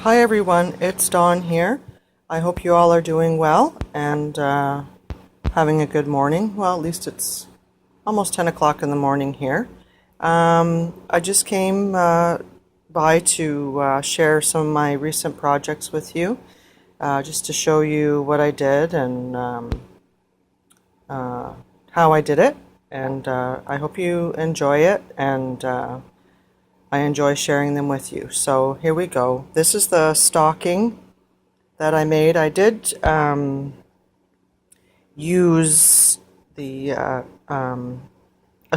Hi everyone, it's Dawn here. I hope you all are doing well and having a good morning. Well, at least it's almost 10 o'clock in the morning here. I just came by to share some of my recent projects with you, just to show you what I did and how I did it. And I hope you enjoy it, and I enjoy sharing them with you. So here we go. This is the stocking that I made. I did use a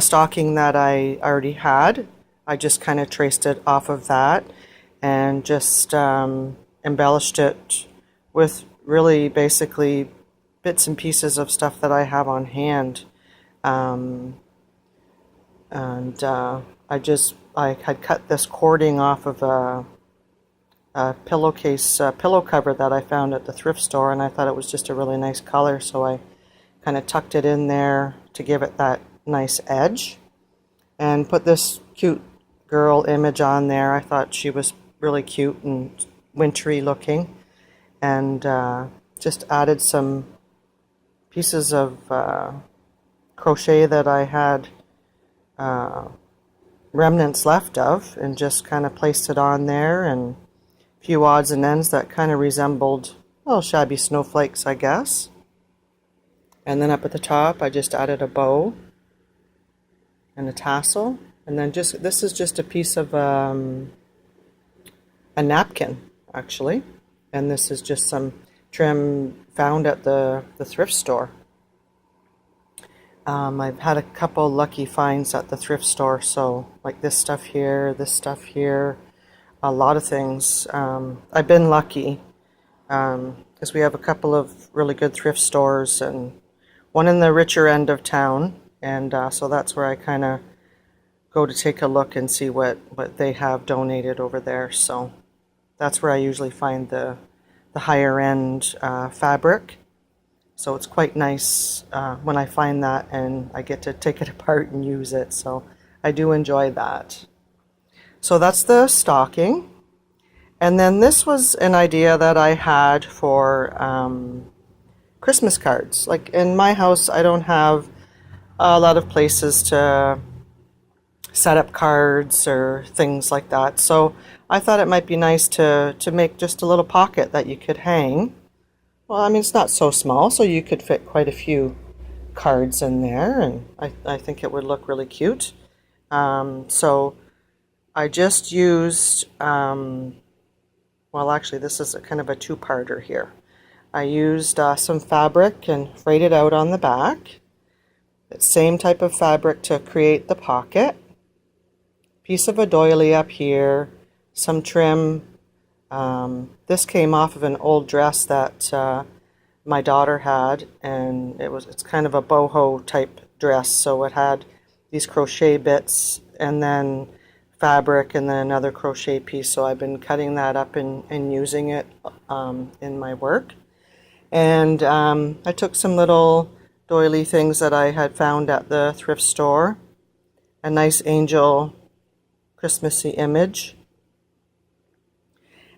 stocking that I already had. I just kind of traced it off of that and just embellished it with really basically bits and pieces of stuff that I have on hand. I had cut this cording off of a pillowcase pillow cover that I found at the thrift store, and I thought it was just a really nice color, so I kind of tucked it in there to give it that nice edge and put this cute girl image on there. I thought she was really cute and wintry looking, and just added some pieces of crochet that I had remnants left of, and just kind of placed it on there, and a few odds and ends that kind of resembled, well, shabby snowflakes, I guess. And then up at the top I just added a bow and a tassel, and then this is just a piece of a napkin actually, and this is just some trim found at the thrift store. I've had a couple lucky finds at the thrift store, so like this stuff here, a lot of things. I've been lucky because we have a couple of really good thrift stores, and one in the richer end of town, and so that's where I kind of go to take a look and see what they have donated over there. So that's where I usually find the higher end fabric. So it's quite nice when I find that and I get to take it apart and use it. So I do enjoy that. So that's the stocking. And then this was an idea that I had for Christmas cards. Like in my house, I don't have a lot of places to set up cards or things like that. So I thought it might be nice to make just a little pocket that you could hang. Well, I mean, it's not so small, so you could fit quite a few cards in there, and I think it would look really cute. So I just used, well, actually, this is kind of a two-parter here. I used some fabric and frayed it out on the back. That same type of fabric to create the pocket. Piece of a doily up here, some trim. This came off of an old dress that my daughter had, and it's kind of a boho type dress, so it had these crochet bits and then fabric and then another crochet piece, so I've been cutting that up and using it in my work. And I took some little doily things that I had found at the thrift store, a nice angel Christmassy image,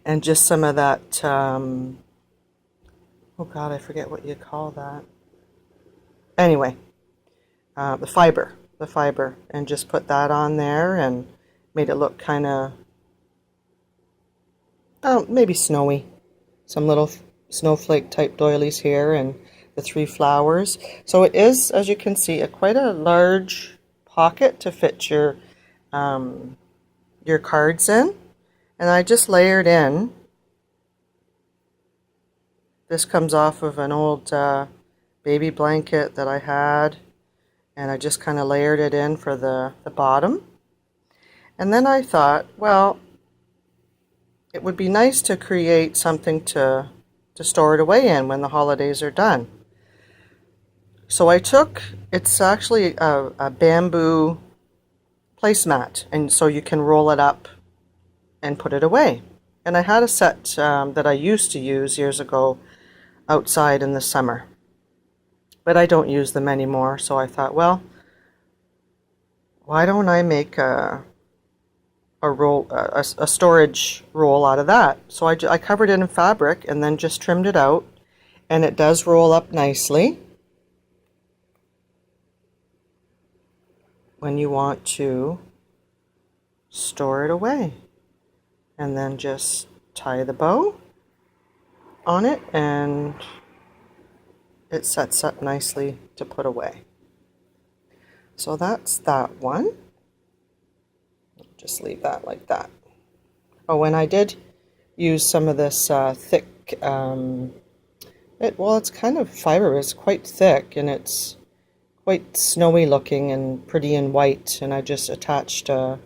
and just some of that, oh God, I forget what you call that. Anyway, the fiber, and just put that on there and made it look kind of, maybe snowy. Some little snowflake type doilies here and the three flowers. So it is, as you can see, quite a large pocket to fit your cards in. And I just layered in. This comes off of an old baby blanket that I had, and I just kind of layered it in for the bottom. And then I thought, well, it would be nice to create something to store it away in when the holidays are done. So I took, it's actually a bamboo placemat, and so you can roll it up and put it away. And I had a set that I used to use years ago outside in the summer, but I don't use them anymore. So I thought, well, why don't I make a a storage roll out of that. So I covered it in fabric and then just trimmed it out, and it does roll up nicely when you want to store it away. And then just tie the bow on it and it sets up nicely to put away. So that's that one. Just leave that like that. Oh, and I did use some of this thick, it's kind of fiber. It's quite thick and it's quite snowy looking and pretty and white. And I just attached a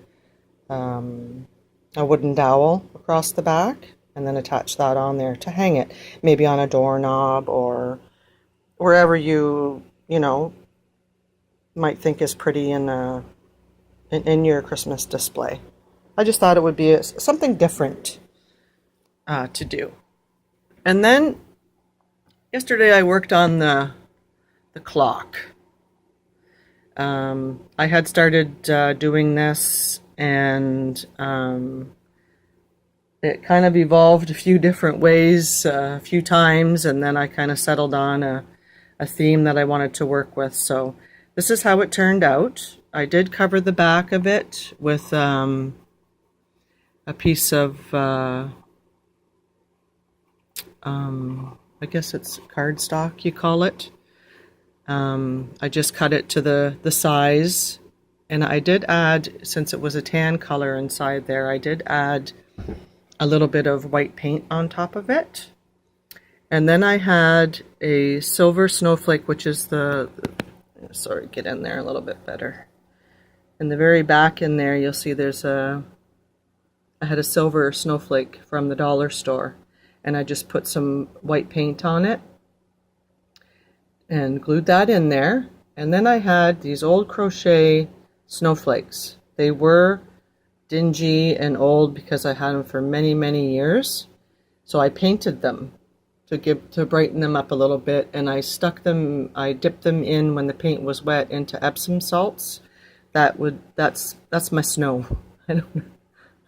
wooden dowel across the back and then attach that on there to hang it, maybe on a doorknob or wherever you might think is pretty in your Christmas display. I just thought it would be something different to do. And then yesterday I worked on the clock. I had started doing this, and it kind of evolved a few different ways, a few times, and then I kind of settled on a theme that I wanted to work with. So this is how it turned out. I did cover the back of it with a piece of, I guess it's cardstock, you call it. I just cut it to the size, and I did add, since it was a tan color inside there, I did add a little bit of white paint on top of it. And then I had a silver snowflake, which is sorry, get in there a little bit better. In the very back in there, you'll see I had a silver snowflake from the dollar store, and I just put some white paint on it and glued that in there. And then I had these old crochet snowflakes. They were dingy and old because I had them for many, many years. So I painted them to brighten them up a little bit, and I dipped them in when the paint was wet into Epsom salts. That's my snow. I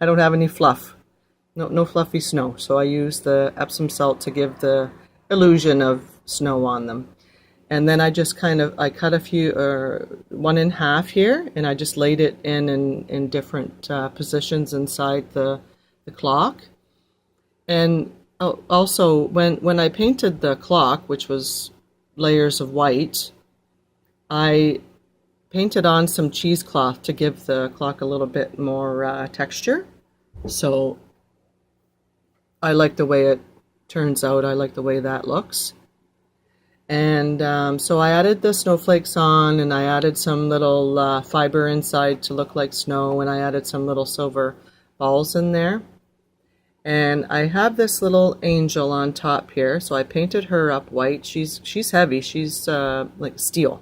don't have any fluff. No fluffy snow. So I used the Epsom salt to give the illusion of snow on them. And then I just I cut one in half here, and I just laid it in different positions inside the clock. And also, when I painted the clock, which was layers of white, I painted on some cheesecloth to give the clock a little bit more texture. So I like the way it turns out. I like the way that looks. And so I added the snowflakes on, and I added some little fiber inside to look like snow, and I added some little silver balls in there. And I have this little angel on top here, so I painted her up white. She's heavy. She's like steel,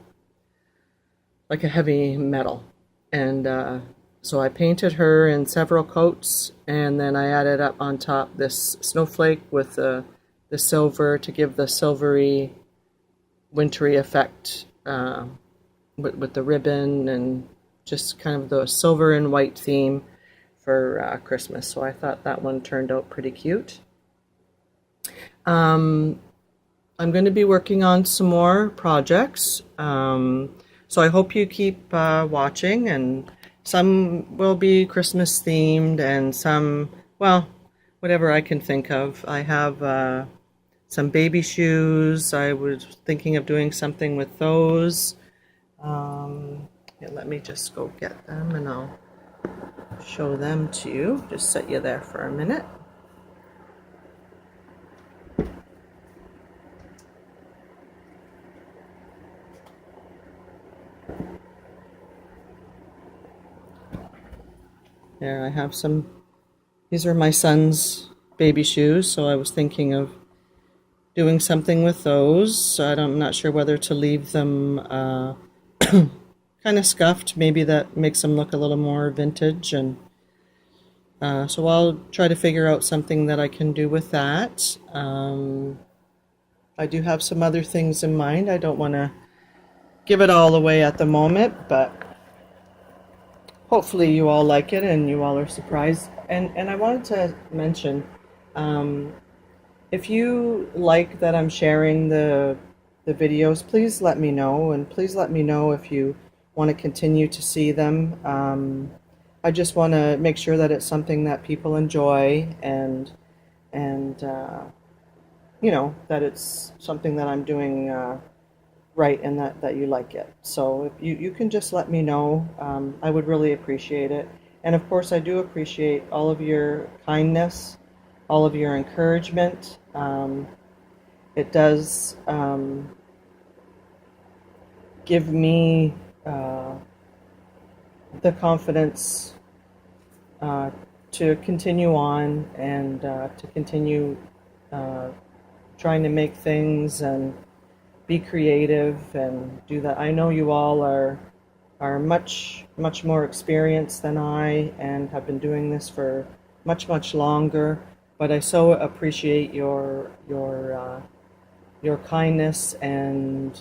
like a heavy metal. And so I painted her in several coats, and then I added up on top this snowflake with the silver to give the silvery, wintry effect with the ribbon and just kind of the silver and white theme for Christmas. So I thought that one turned out pretty cute. I'm going to be working on some more projects. So I hope you keep watching, and some will be Christmas themed and some, well, whatever I can think of. I have some baby shoes. I was thinking of doing something with those. Let me just go get them and I'll show them to you. Just set you there for a minute. There, I have some. These are my son's baby shoes, so I was thinking of doing something with those. I'm not sure whether to leave them kind of scuffed. Maybe that makes them look a little more vintage, and so I'll try to figure out something that I can do with that. I do have some other things in mind. I don't want to give it all away at the moment, but hopefully you all like it and you all are surprised. And I wanted to mention, um, if you like that I'm sharing the videos, please let me know, and please let me know if you want to continue to see them. I just want to make sure that it's something that people enjoy, and you know, that it's something that I'm doing right, and that you like it. So if you can just let me know, I would really appreciate it. And of course, I do appreciate all of your kindness, all of your encouragement. It does give me the confidence uh, to continue on, and to continue uh, trying to make things and be creative and do that. I know you all are much more experienced than I, and have been doing this for much longer. But I so appreciate your kindness, and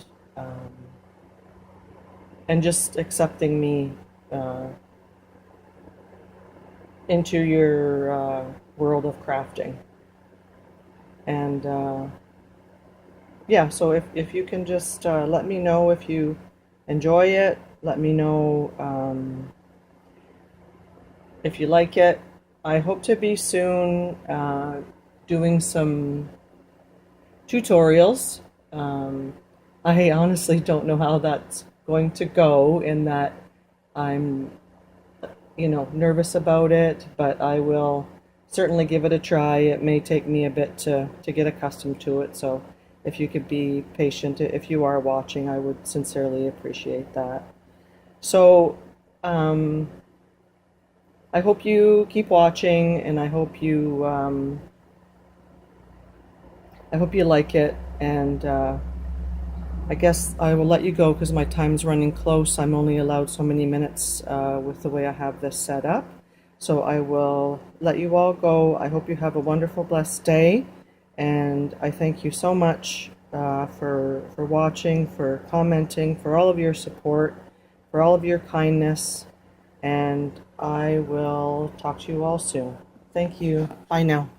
just accepting me uh, into your world of crafting. And yeah, so if you can just let me know if you enjoy it, let me know if you like it. I hope to be soon doing some tutorials. I honestly don't know how that's going to go, in that I'm, you know, nervous about it, but I will certainly give it a try. It may take me a bit to get accustomed to it, so if you could be patient, if you are watching, I would sincerely appreciate that. So, I hope you keep watching, and I hope you like it, and I guess I will let you go because my time's running close. I'm only allowed so many minutes with the way I have this set up. So I will let you all go. I hope you have a wonderful, blessed day, and I thank you so much for watching, for commenting, for all of your support, for all of your kindness, and I will talk to you all soon. Thank you. Bye now.